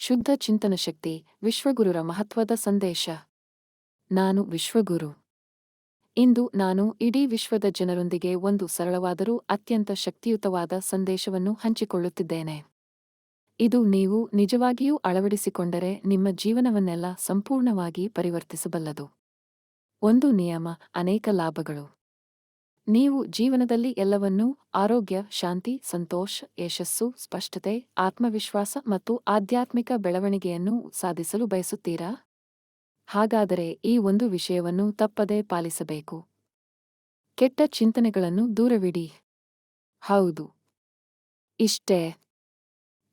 ಶುದ್ಧ ಚಿಂತನ ಶಕ್ತಿ, ವಿಶ್ವಗುರುರ ಮಹತ್ವದ ಸಂದೇಶ. ನಾನು ವಿಶ್ವಗುರು. ಇಂದು ನಾನು ಇಡೀ ವಿಶ್ವದ ಜನರೊಂದಿಗೆ ಒಂದು ಸರಳವಾದರೂ ಅತ್ಯಂತ ಶಕ್ತಿಯುತವಾದ ಸಂದೇಶವನ್ನು ಹಂಚಿಕೊಳ್ಳುತ್ತಿದ್ದೇನೆ. ಇದು ನೀವು ನಿಜವಾಗಿಯೂ ಅಳವಡಿಸಿಕೊಂಡರೆ ನಿಮ್ಮ ಜೀವನವನ್ನೆಲ್ಲ ಸಂಪೂರ್ಣವಾಗಿ ಪರಿವರ್ತಿಸಬಲ್ಲದು. ಒಂದು ನಿಯಮ, ಅನೇಕ ಲಾಭಗಳು. ನೀವು ಜೀವನದಲ್ಲಿ ಎಲ್ಲವನ್ನೂ ಆರೋಗ್ಯ, ಶಾಂತಿ, ಸಂತೋಷ, ಯಶಸ್ಸು, ಸ್ಪಷ್ಟತೆ, ಆತ್ಮವಿಶ್ವಾಸ ಮತ್ತು ಆಧ್ಯಾತ್ಮಿಕ ಬೆಳವಣಿಗೆಯನ್ನು ಸಾಧಿಸಲು ಬಯಸುತ್ತೀರಾ? ಹಾಗಾದರೆ ಈ ಒಂದು ವಿಷಯವನ್ನು ತಪ್ಪದೇ ಪಾಲಿಸಬೇಕು. ಕೆಟ್ಟ ಚಿಂತನೆಗಳನ್ನು ದೂರವಿಡಿ. ಹೌದು, ಇಷ್ಟೇ.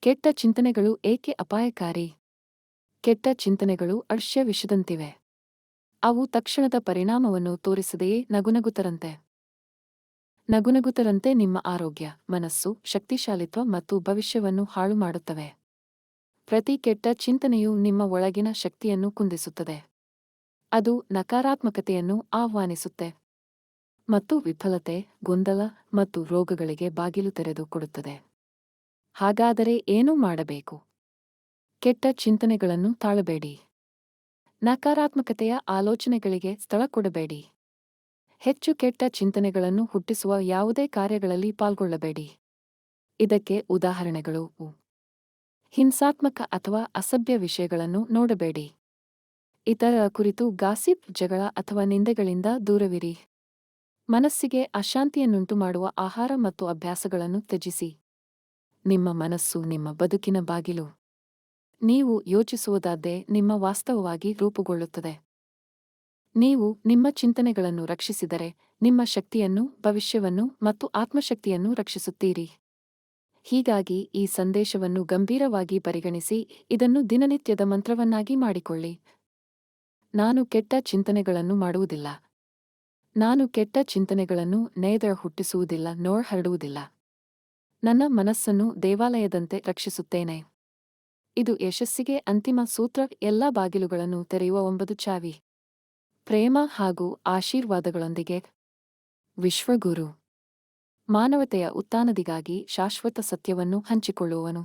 ಕೆಟ್ಟ ಚಿಂತನೆಗಳು ಏಕೆ ಅಪಾಯಕಾರಿ? ಕೆಟ್ಟ ಚಿಂತನೆಗಳು ಅಡ್ಶ್ಯ ವಿಷದಂತಿವೆ. ಅವು ತಕ್ಷಣದ ಪರಿಣಾಮವನ್ನು ತೋರಿಸದೆಯೇ ನಗುನಗುತ್ತರಂತೆ ನಿಮ್ಮ ಆರೋಗ್ಯ, ಮನಸ್ಸು, ಶಕ್ತಿಶಾಲಿತ್ವ ಮತ್ತು ಭವಿಷ್ಯವನ್ನು ಹಾಳು ಮಾಡುತ್ತವೆ. ಪ್ರತಿ ಕೆಟ್ಟ ಚಿಂತನೆಯು ನಿಮ್ಮ ಒಳಗಿನ ಶಕ್ತಿಯನ್ನು ಕುಂದಿಸುತ್ತದೆ. ಅದು ನಕಾರಾತ್ಮಕತೆಯನ್ನು ಆಹ್ವಾನಿಸುತ್ತೆ ಮತ್ತು ವಿಫಲತೆ, ಗೊಂದಲ ಮತ್ತು ರೋಗಗಳಿಗೆ ಬಾಗಿಲು ತೆರೆದು ಕೊಡುತ್ತದೆ. ಹಾಗಾದರೆ ಏನು ಮಾಡಬೇಕು? ಕೆಟ್ಟ ಚಿಂತನೆಗಳನ್ನು ತಾಳಬೇಡಿ. ನಕಾರಾತ್ಮಕತೆಯ ಆಲೋಚನೆಗಳಿಗೆ ಸ್ಥಳ ಕೊಡಬೇಡಿ. ಹೆಚ್ಚು ಕೆಟ್ಟ ಚಿಂತನೆಗಳನ್ನು ಹುಟ್ಟಿಸುವ ಯಾವುದೇ ಕಾರ್ಯಗಳಲ್ಲಿ ಪಾಲ್ಗೊಳ್ಳಬೇಡಿ. ಇದಕ್ಕೆ ಉದಾಹರಣೆಗಳು: ಹಿಂಸಾತ್ಮಕ ಅಥವಾ ಅಸಭ್ಯ ವಿಷಯಗಳನ್ನು ನೋಡಬೇಡಿ. ಇತರರ ಕುರಿತು ಗಾಸಿಪ್, ಜಗಳ ಅಥವಾ ನಿಂದೆಗಳಿಂದ ದೂರವಿರಿ. ಮನಸ್ಸಿಗೆ ಅಶಾಂತಿಯನ್ನುಂಟು ಮಾಡುವ ಆಹಾರ ಮತ್ತು ಅಭ್ಯಾಸಗಳನ್ನು ತ್ಯಜಿಸಿ. ನಿಮ್ಮ ಮನಸ್ಸು ನಿಮ್ಮ ಬದುಕಿನ ಬಾಗಿಲು. ನೀವು ಯೋಚಿಸುವುದಾದ್ದೇ ನಿಮ್ಮ ವಾಸ್ತವವಾಗಿ ರೂಪುಗೊಳ್ಳುತ್ತದೆ. ನೀವು ನಿಮ್ಮ ಚಿಂತನೆಗಳನ್ನು ರಕ್ಷಿಸಿದರೆ ನಿಮ್ಮ ಶಕ್ತಿಯನ್ನು, ಭವಿಷ್ಯವನ್ನು ಮತ್ತು ಆತ್ಮಶಕ್ತಿಯನ್ನು ರಕ್ಷಿಸುತ್ತೀರಿ. ಹೀಗಾಗಿ ಈ ಸಂದೇಶವನ್ನು ಗಂಭೀರವಾಗಿ ಪರಿಗಣಿಸಿ ಇದನ್ನು ದಿನನಿತ್ಯದ ಮಂತ್ರವನ್ನಾಗಿ ಮಾಡಿಕೊಳ್ಳಿ. ನಾನು ಕೆಟ್ಟ ಚಿಂತನೆಗಳನ್ನು ಮಾಡುವುದಿಲ್ಲ. ನಾನು ಕೆಟ್ಟ ಚಿಂತನೆಗಳನ್ನು ನೇದರ ಹುಟ್ಟಿಸುವುದಿಲ್ಲ, ಹರಡುವುದಿಲ್ಲ. ನನ್ನ ಮನಸ್ಸನ್ನು ದೇವಾಲಯದಂತೆ ರಕ್ಷಿಸುತ್ತೇನೆ. ಇದು ಯಶಸ್ಸಿಗೆ ಅಂತಿಮ ಸೂತ್ರ, ಎಲ್ಲಾ ಬಾಗಿಲುಗಳನ್ನು ತೆರೆಯುವ 9 ಚಾವಿ. ಪ್ರೇಮ ಹಾಗೂ ಆಶೀರ್ವಾದಗಳೊಂದಿಗೆ. ವಿಶ್ವಗುರು. ಮಾನವತೆಯ ಉತ್ಥಾನದಿಗಾಗಿ ಶಾಶ್ವತ ಸತ್ಯವನ್ನು ಹಂಚಿಕೊಳ್ಳುವವನು.